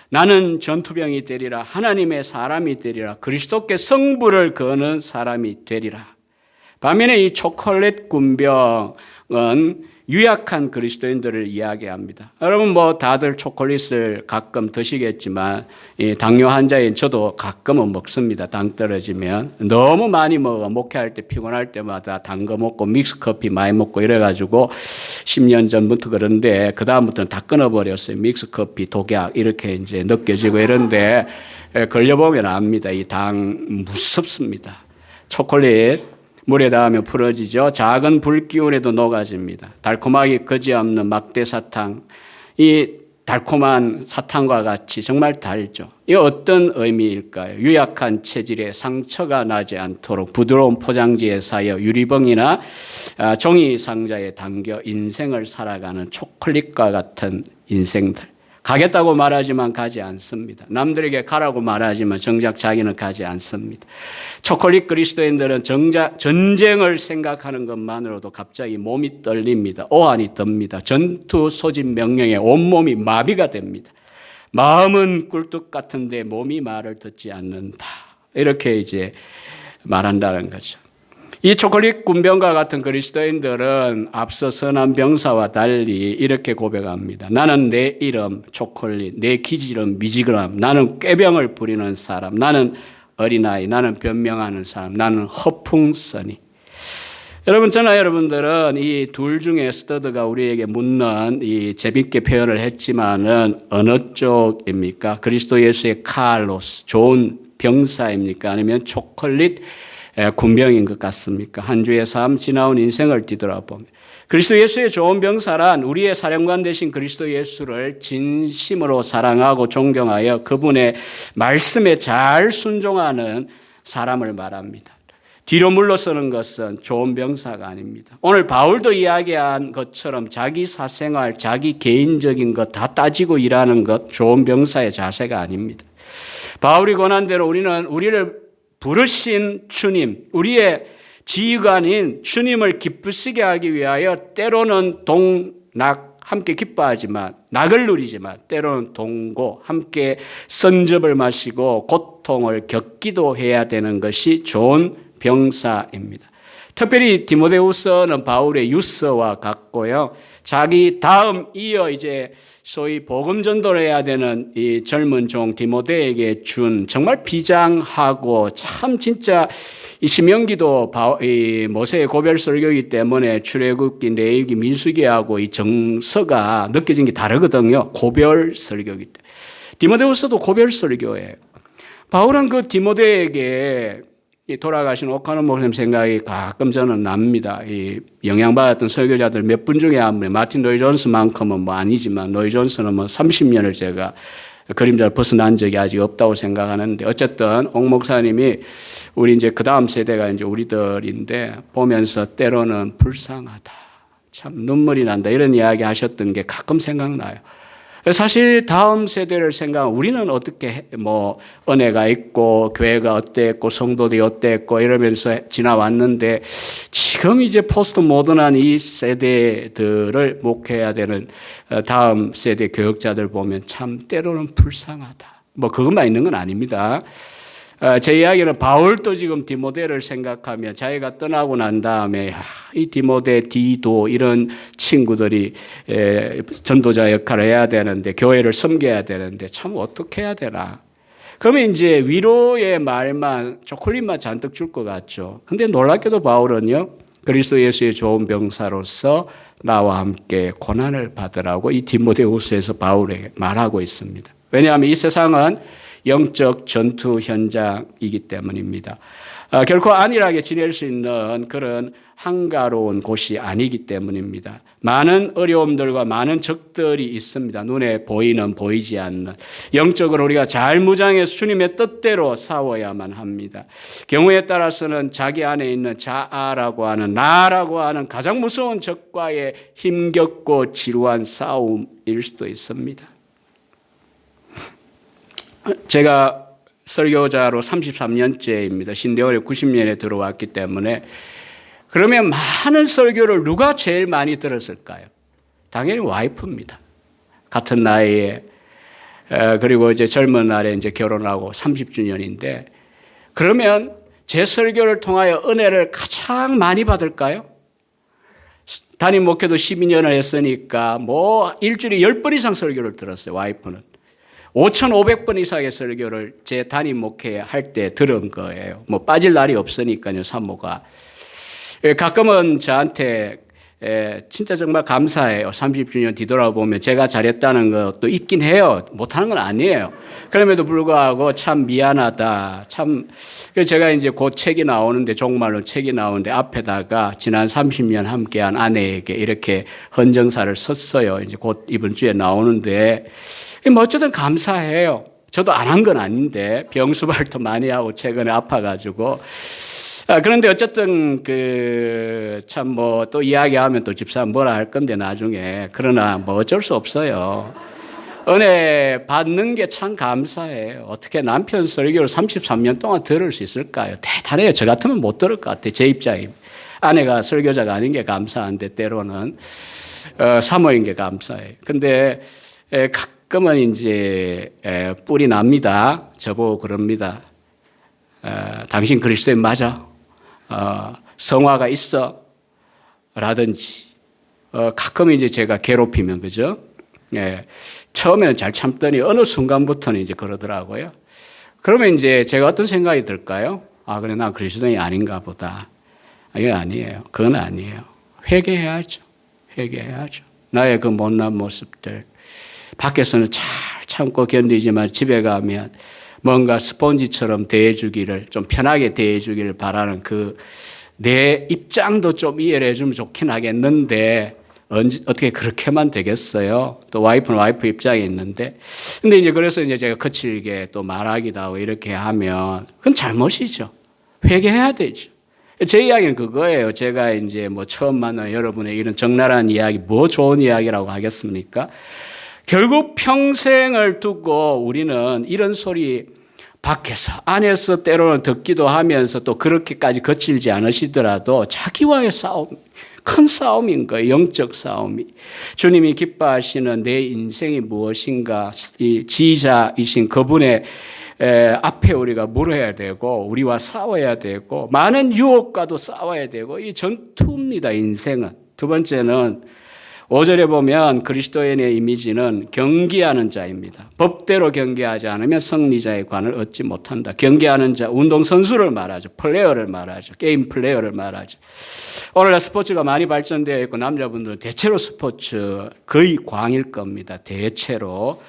Speaker 1: 나는 전투병이 되리라. 하나님의 사람이 되리라. 그리스도께 성부를 거는 사람이 되리라. 반면에 이 초콜릿 군병은 유약한 그리스도인들을 이야기합니다. 여러분 다들 초콜릿을 가끔 드시겠지만 당뇨 환자인 저도 가끔은 먹습니다. 당 떨어지면 너무 많이 먹어. 목회할 때 피곤할 때마다 단 거 먹고 믹스커피 많이 먹고 이래가지고 10년 전부터 그런데 그 다음부터는 다 끊어버렸어요. 믹스커피 독약 이렇게 이제 느껴지고 이런데 걸려보면 압니다. 이 당 무섭습니다. 초콜릿 물에 닿으면 풀어지죠. 작은 불기운에도 녹아집니다. 달콤하게 거지없는 막대 사탕. 이 달콤한 사탕과 같이 정말 달죠. 이 어떤 의미일까요? 유약한 체질에 상처가 나지 않도록 부드러운 포장지에 쌓여 유리병이나 종이 상자에 담겨 인생을 살아가는 초콜릿과 같은 인생들. 가겠다고 말하지만 가지 않습니다. 남들에게 가라고 말하지만 정작 자기는 가지 않습니다. 초콜릿 그리스도인들은 정작 전쟁을 생각하는 것만으로도 갑자기 몸이 떨립니다. 오한이 듭니다. 전투 소집 명령에 온몸이 마비가 됩니다. 마음은 꿀뚝 같은데 몸이 말을 듣지 않는다. 이렇게 이제 말한다는 거죠. 이 초콜릿 군병과 같은 그리스도인들은 앞서 선한 병사와 달리 이렇게 고백합니다. 나는 내 이름 초콜릿, 내 기질은 미지근함, 나는 꾀병을 부리는 사람, 나는 어린아이, 나는 변명하는 사람, 나는 허풍서니. 여러분, 저나 여러분들은 이 둘 중에 스터드가 우리에게 묻는 이 재밌게 표현을 했지만은 어느 쪽입니까? 그리스도 예수의 카를로스, 좋은 병사입니까? 아니면 초콜릿 군병인 것 같습니까? 한 주의 삶, 지나온 인생을 뒤돌아보면 그리스도 예수의 좋은 병사란 우리의 사령관 되신 그리스도 예수를 진심으로 사랑하고 존경하여 그분의 말씀에 잘 순종하는 사람을 말합니다. 뒤로 물러서는 것은 좋은 병사가 아닙니다. 오늘 바울도 이야기한 것처럼 자기 사생활, 자기 개인적인 것 다 따지고 일하는 것 좋은 병사의 자세가 아닙니다. 바울이 권한 대로 우리를 부르신 주님, 우리의 지휘관인 주님을 기쁘시게 하기 위하여 때로는 동낙 함께 기뻐하지만 낙을 누리지만 때로는 동고 함께 선접을 마시고 고통을 겪기도 해야 되는 것이 좋은 병사입니다. 특별히 디모데후서는 바울의 유서와 같고요. 자기 다음 이어 이제 소위 복음 전도를 해야 되는 이 젊은 종 디모데에게 준 정말 비장하고 참 진짜 이 신명기도 이 모세의 고별 설교이기 때문에 출애굽기, 레위기, 민수기하고 이 정서가 느껴진 게 다르거든요. 고별 설교이기 때문에. 디모데후서도 고별 설교예요. 바울은 그 디모데에게 이 돌아가신 오카노 목사님 생각이 가끔 저는 납니다. 이 영향받았던 설교자들 몇 분 중에 한 분, 마틴 로이 존스만큼은 아니지만 로이 존스는 30년을 제가 그림자를 벗어난 적이 아직 없다고 생각하는데 어쨌든 옥 목사님이 우리 이제 그 다음 세대가 이제 우리들인데 보면서 때로는 불쌍하다. 참 눈물이 난다. 이런 이야기 하셨던 게 가끔 생각나요. 사실 다음 세대를 생각하면 우리는 어떻게 은혜가 있고 교회가 어땠고 성도들이 어땠고 이러면서 지나왔는데 지금 이제 포스트 모던한 이 세대들을 목회해야 되는 다음 세대 교역자들 보면 참 때로는 불쌍하다. 그것만 있는 건 아닙니다. 제 이야기는 바울도 지금 디모데를 생각하면 자기가 떠나고 난 다음에 이 디모데, 디도 이런 친구들이 전도자 역할을 해야 되는데 교회를 섬겨야 되는데 참 어떻게 해야 되나. 그러면 이제 위로의 말만 초콜릿만 잔뜩 줄 것 같죠. 근데 놀랍게도 바울은요, 그리스도 예수의 좋은 병사로서 나와 함께 고난을 받으라고 이 디모데후서에서 바울에게 말하고 있습니다. 왜냐하면 이 세상은 영적 전투 현장이기 때문입니다. 결코 안일하게 지낼 수 있는 그런 한가로운 곳이 아니기 때문입니다. 많은 어려움들과 많은 적들이 있습니다. 눈에 보이는 보이지 않는. 영적으로 우리가 잘 무장해서 주님의 뜻대로 싸워야만 합니다. 경우에 따라서는 자기 안에 있는 자아라고 하는 나라고 하는 가장 무서운 적과의 힘겹고 지루한 싸움일 수도 있습니다. 제가 설교자로 33년째입니다. 신대원에 90년에 들어왔기 때문에. 그러면 많은 설교를 누가 제일 많이 들었을까요? 당연히 와이프입니다. 같은 나이에, 그리고 이제 젊은 날에 이제 결혼하고 30주년인데, 그러면 제 설교를 통하여 은혜를 가장 많이 받을까요? 담임 목회도 12년을 했으니까 뭐 일주일에 10번 이상 설교를 들었어요, 와이프는. 5,500번 이상의 설교를 제 담임 목회할 때 들은 거예요. 뭐 빠질 날이 없으니까요, 사모가. 가끔은 저한테 진짜 정말 감사해요. 30주년 뒤돌아보면 제가 잘했다는 것도 있긴 해요. 못하는 건 아니에요. 그럼에도 불구하고 참 미안하다. 참, 그래서 제가 이제 곧 책이 나오는데, 종말로 책이 나오는데 앞에다가 지난 30년 함께한 아내에게 이렇게 헌정사를 썼어요. 이제 곧 이번 주에 나오는데, 뭐 어쨌든 감사해요. 저도 안 한 건 아닌데 병수발도 많이 하고 최근에 아파가지고. 그런데 어쨌든 참 뭐 또 이야기하면 또 집사람 뭐라 할 건데 나중에. 그러나 뭐 어쩔 수 없어요. 은혜 받는 게 참 감사해요. 어떻게 남편 설교를 33년 동안 들을 수 있을까요? 대단해요. 저 같으면 못 들을 것 같아요. 제 입장이. 아내가 설교자가 아닌 게 감사한데 때로는 사모인 게 감사해요. 근데 가끔은 이제 뿔이 납니다. 저보고 그럽니다. 당신 그리스도인 맞아? 성화가 있어? 라든지. 가끔 이제 제가 괴롭히면, 그죠? 처음에는 잘 참더니 어느 순간부터는 이제 그러더라고요. 그러면 이제 제가 어떤 생각이 들까요? 그래, 난 그리스도인이 아닌가 보다. 이건 아니에요. 그건 아니에요. 회개해야죠. 회개해야죠. 나의 그 못난 모습들. 밖에서는 잘 참고 견디지만 집에 가면 뭔가 스폰지처럼 대해주기를, 좀 편하게 대해주기를 바라는 내 입장도 좀 이해를 해주면 좋긴 하겠는데, 어떻게 그렇게만 되겠어요? 또 와이프는 와이프 입장에 있는데. 근데 이제 그래서 이제 제가 거칠게 또 말하기도 하고 이렇게 하면, 그건 잘못이죠. 회개해야 되죠. 제 이야기는 그거예요. 제가 이제 뭐 처음 만난 여러분의 이런 적나라한 이야기, 뭐 좋은 이야기라고 하겠습니까? 결국 평생을 두고 우리는 이런 소리 밖에서, 안에서 때로는 듣기도 하면서 또 그렇게까지 거칠지 않으시더라도 자기와의 싸움, 큰 싸움인 거예요. 영적 싸움이. 주님이 기뻐하시는 내 인생이 무엇인가, 이 지휘자이신 그분의 앞에 우리가 물어야 되고, 우리와 싸워야 되고, 많은 유혹과도 싸워야 되고, 이 전투입니다, 인생은. 두 번째는 5절에 보면 그리스도인의 이미지는 경기하는 자입니다. 법대로 경기하지 않으면 승리자의 관을 얻지 못한다. 경기하는 자, 운동선수를 말하죠. 플레이어를 말하죠. 게임 플레이어를 말하죠. 오늘날 스포츠가 많이 발전되어 있고 남자분들은 대체로 스포츠 거의 광일 겁니다. 대체로.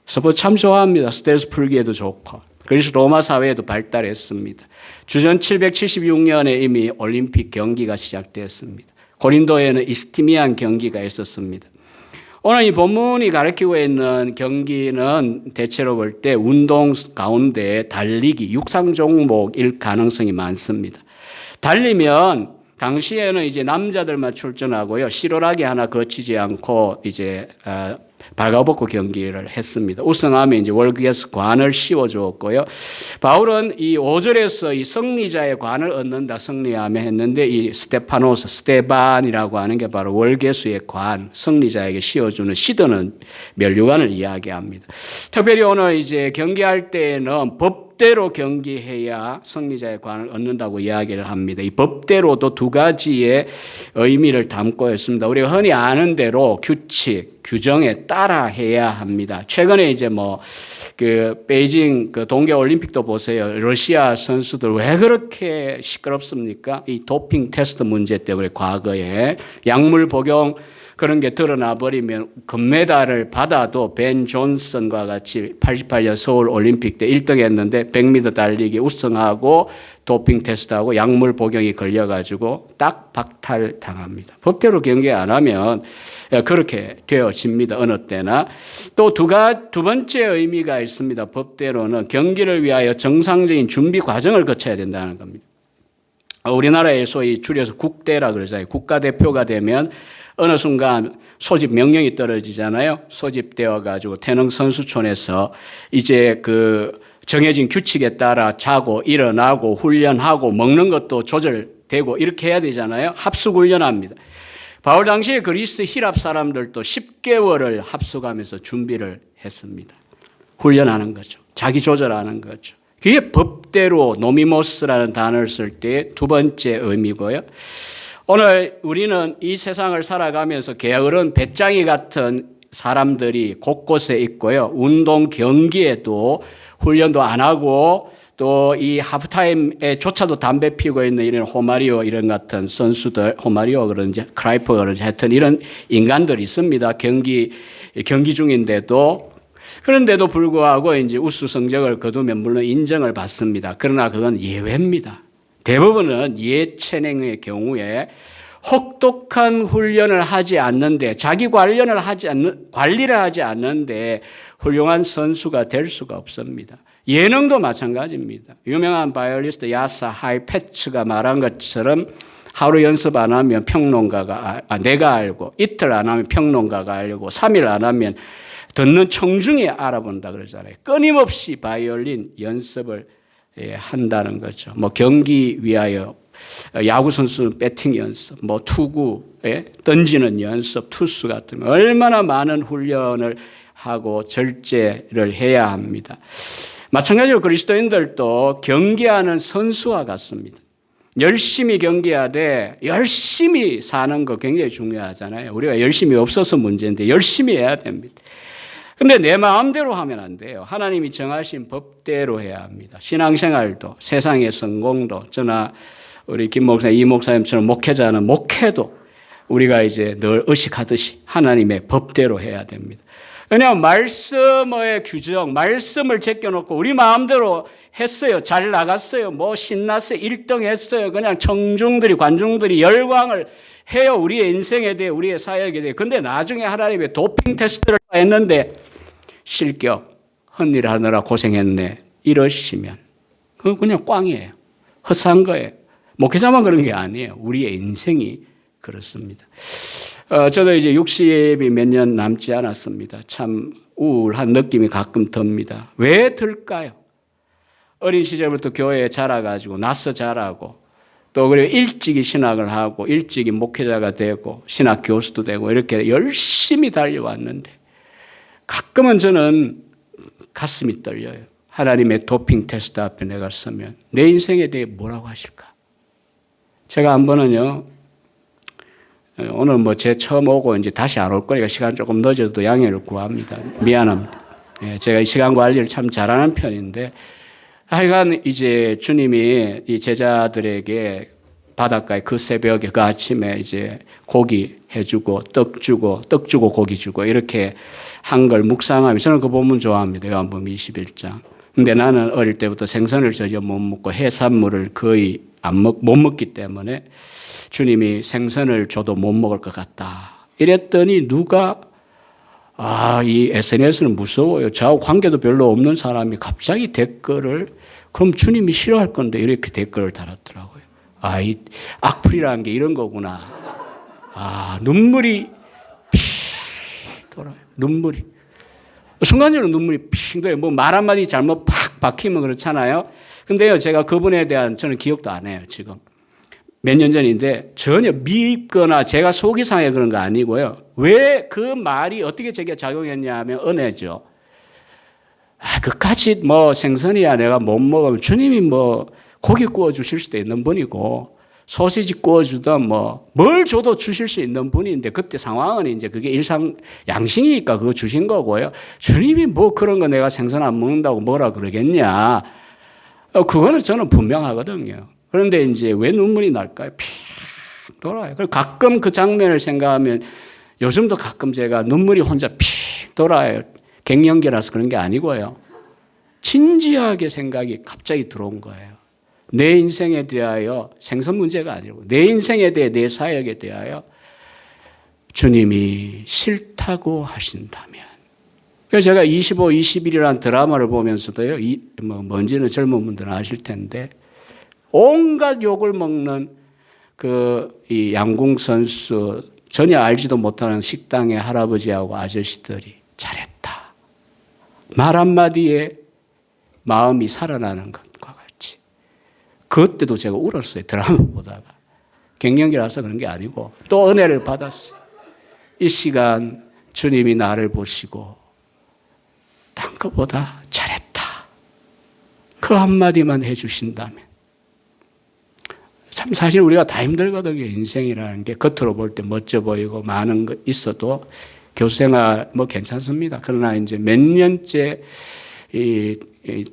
Speaker 1: 스포츠 참 좋아합니다. 스트레스 풀기에도 좋고. 그래서 로마 사회에도 발달했습니다. 주전 776년에 이미 올림픽 경기가 시작되었습니다. 고린도에는 이스티미안 경기가 있었습니다. 오늘 이 본문이 가르치고 있는 경기는 대체로 볼 때 운동 가운데 달리기, 육상 종목일 가능성이 많습니다. 달리면 당시에는 이제 남자들만 출전하고요. 실오라기 하나 거치지 않고 이제 발가벗고 경기를 했습니다. 우승하면 이제 월계에서 관을 씌워주었고요. 바울은 이 5절에서 이 승리자의 관을 얻는다, 승리하며 했는데 이 스테반이라고 하는 게 바로 월계수의 관, 승리자에게 씌워주는 시드는 면류관을 이야기합니다. 특별히 오늘 이제 경기할 때에는 법 법대로 경기해야 승리자의 관을 얻는다고 이야기를 합니다. 이 법대로도 두 가지의 의미를 담고 있습니다. 우리가 흔히 아는 대로 규칙, 규정에 따라 해야 합니다. 최근에 이제 베이징 동계 올림픽도 보세요. 러시아 선수들 왜 그렇게 시끄럽습니까? 이 도핑 테스트 문제 때문에 과거에 약물 복용 그런 게 드러나 버리면 금메달을 받아도 벤 존슨과 같이 88년 서울 올림픽 때 1등 했는데 100m 달리기 우승하고 도핑 테스트하고 약물 복용이 걸려가지고 딱 박탈 당합니다. 법대로 경기 안 하면 그렇게 되어집니다. 어느 때나. 또 두 번째 의미가 있습니다. 법대로는 경기를 위하여 정상적인 준비 과정을 거쳐야 된다는 겁니다. 우리나라에 소위 줄여서 국대라 그러잖아요. 국가대표가 되면 어느 순간 소집 명령이 떨어지잖아요. 소집되어 가지고 태릉 선수촌에서 이제 정해진 규칙에 따라 자고 일어나고 훈련하고 먹는 것도 조절되고 이렇게 해야 되잖아요. 합숙 훈련합니다. 바울 당시에 그리스 히랍 사람들도 10개월을 합숙하면서 준비를 했습니다. 훈련하는 거죠. 자기 조절하는 거죠. 그게 법대로 노미모스라는 단어를 쓸 때 두 번째 의미고요. 오늘 우리는 이 세상을 살아가면서 게으른 배짱이 같은 사람들이 곳곳에 있고요. 운동 경기에도 훈련도 안 하고 또 이 하프타임에조차도 담배 피우고 있는 이런 호마리오 이런 같은 선수들, 호마리오 그런지 크라이퍼 그런지 하여튼 이런 인간들이 있습니다. 경기 중인데도 그런데도 불구하고 이제 우수 성적을 거두면 물론 인정을 받습니다. 그러나 그건 예외입니다. 대부분은 예체능의 경우에 혹독한 훈련을 하지 않는데 자기 관리를 하지 않는데 훌륭한 선수가 될 수가 없습니다. 예능도 마찬가지입니다. 유명한 바이올리스트 야사 하이패츠가 말한 것처럼 하루 연습 안 하면 평론가가 내가 알고 이틀 안 하면 평론가가 알고 3일 안 하면 듣는 청중이 알아본다 그러잖아요. 끊임없이 바이올린 연습을 한다는 거죠. 경기 위하여 야구 선수는 배팅 연습, 투구에 던지는 연습, 투수 같은 얼마나 많은 훈련을 하고 절제를 해야 합니다. 마찬가지로 그리스도인들도 경기하는 선수와 같습니다. 열심히 경기하되 열심히 사는 거 굉장히 중요하잖아요. 우리가 열심히 없어서 문제인데 열심히 해야 됩니다. 근데 내 마음대로 하면 안 돼요. 하나님이 정하신 법대로 해야 합니다. 신앙생활도 세상의 성공도 저나 우리 김 목사, 이 목사님처럼 목회자는 목회도 우리가 이제 늘 의식하듯이 하나님의 법대로 해야 됩니다. 왜냐하면 말씀의 규정, 말씀을 제껴놓고 우리 마음대로 했어요. 잘 나갔어요. 신났어요. 1등 했어요. 그냥 관중들이 열광을 해요. 우리의 인생에 대해, 우리의 사역에 대해. 근데 나중에 하나님의 도핑 테스트를 했는데 실격, 헛일 하느라 고생했네. 이러시면 그건 그냥 꽝이에요. 헛산 거예요. 목회자만 그런 게 아니에요. 우리의 인생이 그렇습니다. 저도 이제 60이 몇 년 남지 않았습니다. 참 우울한 느낌이 가끔 듭니다. 왜 들까요? 어린 시절부터 교회에 자라가지고 나서 자라고 또 그리고 일찍이 신학을 하고 일찍이 목회자가 되고 신학 교수도 되고 이렇게 열심히 달려왔는데 가끔은 저는 가슴이 떨려요. 하나님의 도핑 테스트 앞에 내가 서면 내 인생에 대해 뭐라고 하실까? 제가 한 번은요. 오늘 제 처음 오고 이제 다시 안 올 거니까 시간 조금 늦어도 양해를 구합니다. 미안합니다. 제가 시간 관리를 참 잘하는 편인데 하여간 이제 주님이 이 제자들에게 바닷가에 그 새벽에 그 아침에 이제 고기 해주고 떡 주고 고기 주고 이렇게 한 걸 묵상하면 저는 그 본문 좋아합니다. 요한복음 21장. 근데 나는 어릴 때부터 생선을 전혀 못 먹고 해산물을 거의 못 먹기 때문에 주님이 생선을 줘도 못 먹을 것 같다. 이랬더니 누가 이 SNS는 무서워요. 저하고 관계도 별로 없는 사람이 갑자기 댓글을 그럼 주님이 싫어할 건데 이렇게 댓글을 달았더라고요. 이 악플이라는 게 이런 거구나. 눈물이 피 돌아요. 눈물이. 순간적으로 눈물이 핑 돌아요. 말 한마디 잘못 팍 박히면 그렇잖아요. 근데요, 제가 그분에 대한 저는 기억도 안 해요, 지금. 몇 년 전인데 전혀 밉거나 제가 속이 상해 그런 거 아니고요. 왜 그 말이 어떻게 제게 작용했냐 하면 은혜죠. 그까짓 뭐 생선이야 내가 못 먹으면 주님이 뭐 고기 구워 주실 수도 있는 분이고 소시지 구워 주든 뭐 뭘 줘도 주실 수 있는 분인데 그때 상황은 이제 그게 일상 양식이니까 그거 주신 거고요. 주님이 뭐 그런 거 내가 생선 안 먹는다고 뭐라 그러겠냐. 그거는 저는 분명하거든요. 그런데 이제 왜 눈물이 날까요? 픽 돌아요. 가끔 그 장면을 생각하면 요즘도 가끔 제가 눈물이 혼자 픽 돌아요. 갱년기라서 그런 게 아니고요. 진지하게 생각이 갑자기 들어온 거예요. 내 인생에 대하여 생선 문제가 아니고 내 인생에 대해 내 사역에 대하여 주님이 싫다고 하신다면. 그래서 제가 25, 21이라는 드라마를 보면서도요. 뭔지는 젊은 분들은 아실 텐데 온갖 욕을 먹는 이 양궁 선수 전혀 알지도 못하는 식당의 할아버지하고 아저씨들이 잘했다. 말 한마디에 마음이 살아나는 것과 같이. 그때도 제가 울었어요. 드라마 보다가. 갱년기라서 그런 게 아니고 또 은혜를 받았어요. 이 시간 주님이 나를 보시고 딴 것보다 잘했다. 그 한마디만 해주신다면. 참 사실 우리가 다 힘들거든요. 인생이라는 게 겉으로 볼 때 멋져 보이고 많은 거 있어도 교수생활 뭐 괜찮습니다. 그러나 이제 몇 년째 이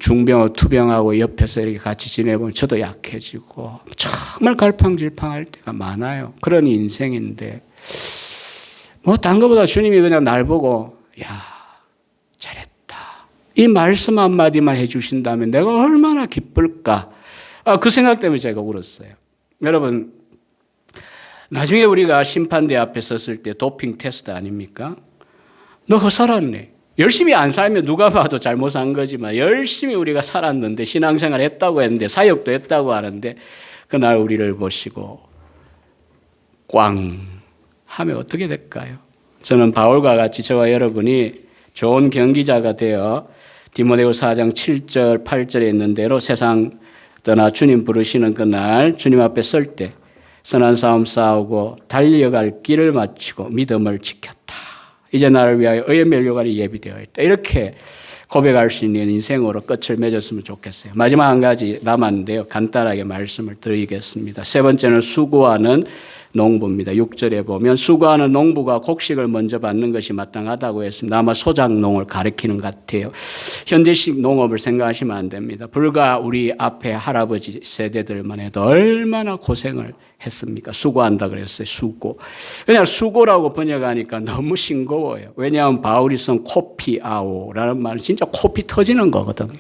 Speaker 1: 중병하고 투병하고 옆에서 이렇게 같이 지내보면 저도 약해지고 정말 갈팡질팡할 때가 많아요. 그런 인생인데 뭐 딴 것보다 주님이 그냥 날 보고 야 잘했다. 이 말씀 한마디만 해주신다면 내가 얼마나 기쁠까. 그 생각 때문에 제가 울었어요. 여러분 나중에 우리가 심판대 앞에 섰을 때 도핑 테스트 아닙니까? 너 그거 살았네. 열심히 안 살면 누가 봐도 잘못 산 거지만 열심히 우리가 살았는데 신앙생활 했다고 했는데 사역도 했다고 하는데 그날 우리를 보시고 꽝 하면 어떻게 될까요? 저는 바울과 같이 저와 여러분이 좋은 경기자가 되어 디모데후서 4장 7절 8절에 있는 대로 세상 떠나 주님 부르시는 그날 주님 앞에 설 때 선한 싸움 싸우고 달려갈 길을 마치고 믿음을 지켰다. 이제 나를 위하여 의의 면류관이 예비되어 있다. 이렇게 고백할 수 있는 인생으로 끝을 맺었으면 좋겠어요. 마지막 한 가지 남았는데요. 간단하게 말씀을 드리겠습니다. 세 번째는 수고하는 농부입니다. 6절에 보면 수고하는 농부가 곡식을 먼저 받는 것이 마땅하다고 했습니다. 아마 소작농을 가리키는 것 같아요. 현대식 농업을 생각하시면 안 됩니다. 불과 우리 앞에 할아버지 세대들만 해도 얼마나 고생을 했습니까? 수고한다 그랬어요. 수고. 그냥 수고라고 번역하니까 너무 싱거워요. 왜냐하면 바울이 쓴 코피아오라는 말은 진짜 코피 터지는 거거든요.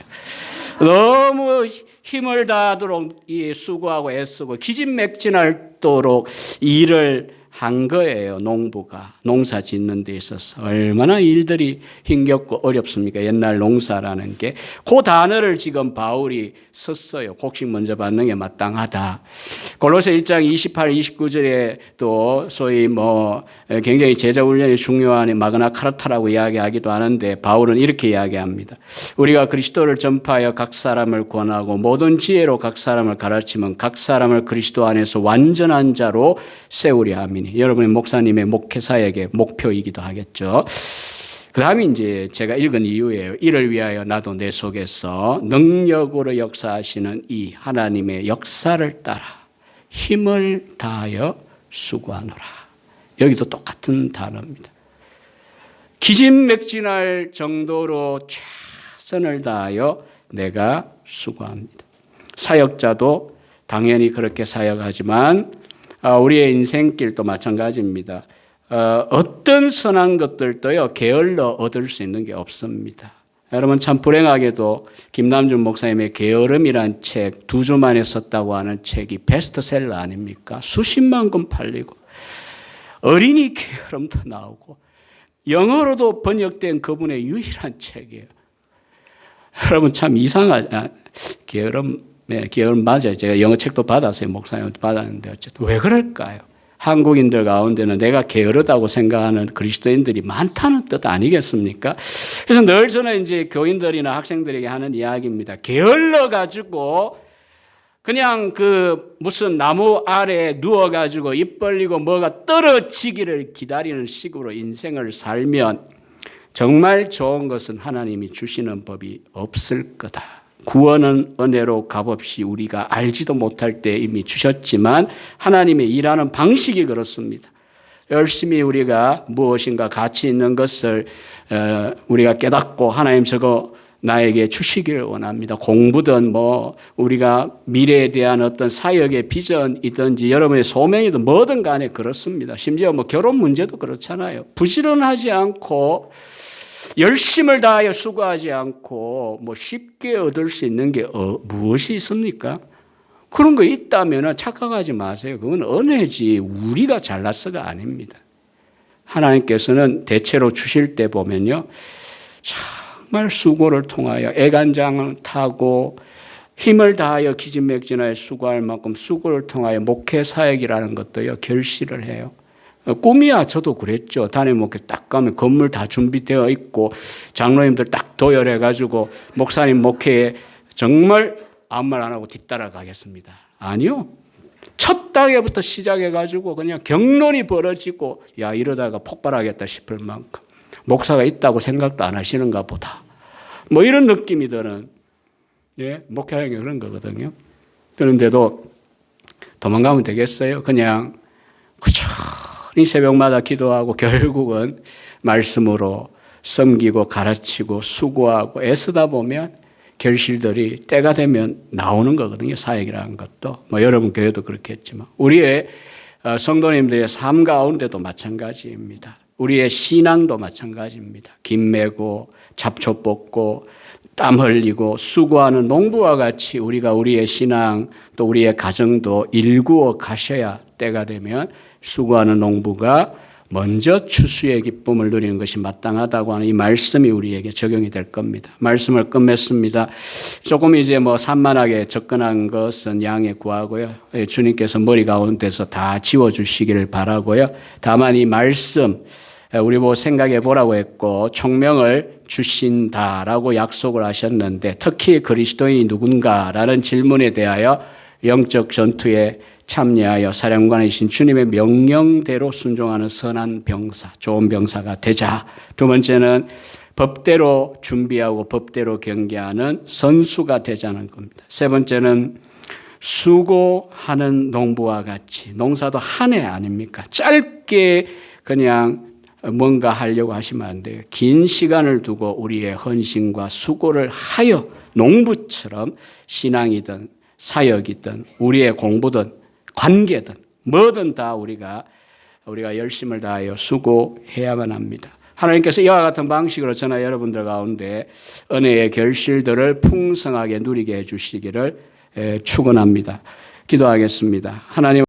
Speaker 1: 너무 힘을 다하도록 수고하고 애쓰고 기진맥진하도록 일을 한 거예요. 농부가 농사 짓는 데 있어서 얼마나 일들이 힘겹고 어렵습니까? 옛날 농사라는 게. 그 단어를 지금 바울이 썼어요. 곡식 먼저 받는 게 마땅하다. 골로새 1장 28, 29절에 또 소위 굉장히 제자 훈련이 중요한 마그나 카르타라고 이야기하기도 하는데 바울은 이렇게 이야기합니다. 우리가 그리스도를 전파하여 각 사람을 권하고 모든 지혜로 각 사람을 가르치면 각 사람을 그리스도 안에서 완전한 자로 세우려 함이니. 여러분의 목사님의 목회사역의 목표이기도 하겠죠. 그 다음에 이제 제가 읽은 이유예요. 이를 위하여 나도 내 속에서 능력으로 역사하시는 이 하나님의 역사를 따라 힘을 다하여 수고하노라. 여기도 똑같은 단어입니다. 기진맥진할 정도로 최선을 다하여 내가 수고합니다. 사역자도 당연히 그렇게 사역하지만 우리의 인생길도 마찬가지입니다. 어떤 선한 것들도요 게을러 얻을 수 있는 게 없습니다. 여러분 참 불행하게도 김남준 목사님의 게으름이란 책 2주 만에 썼다고 하는 책이 베스트셀러 아닙니까? 수십만 권 팔리고 어린이 게으름도 나오고 영어로도 번역된 그분의 유일한 책이에요. 여러분 참 이상하죠. 게으름 맞아요. 제가 영어 책도 받았어요. 목사님한테 받았는데 어쨌든 왜 그럴까요? 한국인들 가운데는 내가 게으르다고 생각하는 그리스도인들이 많다는 뜻 아니겠습니까? 그래서 늘 저는 이제 교인들이나 학생들에게 하는 이야기입니다. 게을러가지고 그냥 무슨 나무 아래에 누워가지고 입 벌리고 뭐가 떨어지기를 기다리는 식으로 인생을 살면 정말 좋은 것은 하나님이 주시는 법이 없을 거다. 구원은 은혜로 값없이 우리가 알지도 못할 때 이미 주셨지만 하나님의 일하는 방식이 그렇습니다. 열심히 우리가 무엇인가 가치 있는 것을 우리가 깨닫고 하나님 저거 나에게 주시기를 원합니다. 공부든 우리가 미래에 대한 어떤 사역의 비전이든지 여러분의 소명이든 뭐든 간에 그렇습니다. 심지어 결혼 문제도 그렇잖아요. 부지런하지 않고 열심을 다하여 수고하지 않고 쉽게 얻을 수 있는 게 무엇이 있습니까? 그런 거 있다면 착각하지 마세요. 그건 은혜지 우리가 잘났어가 아닙니다. 하나님께서는 대체로 주실 때 보면요, 정말 수고를 통하여 애간장을 타고 힘을 다하여 기진맥진하여 수고할 만큼 수고를 통하여 목회 사역이라는 것도요 결실을 해요. 꿈이야 저도 그랬죠. 단임 목회 딱 가면 건물 다 준비되어 있고 장로님들 딱 도열해가지고 목사님 목회에 정말 아무 말 안 하고 뒤따라 가겠습니다. 아니요. 첫 단계부터 시작해가지고 그냥 격론이 벌어지고 야 이러다가 폭발하겠다 싶을 만큼 목사가 있다고 생각도 안 하시는가 보다. 이런 느낌이 드는 목회하는 게 그런 거거든요. 그런데도 도망가면 되겠어요? 그냥 이 새벽마다 기도하고 결국은 말씀으로 섬기고 가르치고 수고하고 애쓰다 보면 결실들이 때가 되면 나오는 거거든요. 사역이라는 것도. 여러분 교회도 그렇겠지만 우리의 성도님들의 삶 가운데도 마찬가지입니다. 우리의 신앙도 마찬가지입니다. 김 메고 잡초 뽑고 땀 흘리고 수고하는 농부와 같이 우리가 우리의 신앙 또 우리의 가정도 일구어 가셔야 때가 되면 수고하는 농부가 먼저 추수의 기쁨을 누리는 것이 마땅하다고 하는 이 말씀이 우리에게 적용이 될 겁니다. 말씀을 끝맺습니다. 조금 이제 산만하게 접근한 것은 양해 구하고요. 주님께서 머리 가운데서 다 지워주시기를 바라고요. 다만 이 말씀 우리 생각해 보라고 했고 총명을 주신다라고 약속을 하셨는데 특히 그리스도인이 누군가라는 질문에 대하여 영적 전투에 참여하여 사령관이신 주님의 명령대로 순종하는 선한 병사, 좋은 병사가 되자. 두 번째는 법대로 준비하고 법대로 경계하는 선수가 되자는 겁니다. 세 번째는 수고하는 농부와 같이 농사도 한 해 아닙니까? 짧게 그냥 뭔가 하려고 하시면 안 돼요. 긴 시간을 두고 우리의 헌신과 수고를 하여 농부처럼 신앙이든 사역이든 우리의 공부든 관계든 뭐든 다 우리가 열심을 다하여 수고해야만 합니다. 하나님께서 이와 같은 방식으로 저나 여러분들 가운데 은혜의 결실들을 풍성하게 누리게 해주시기를 축원합니다. 기도하겠습니다. 하나님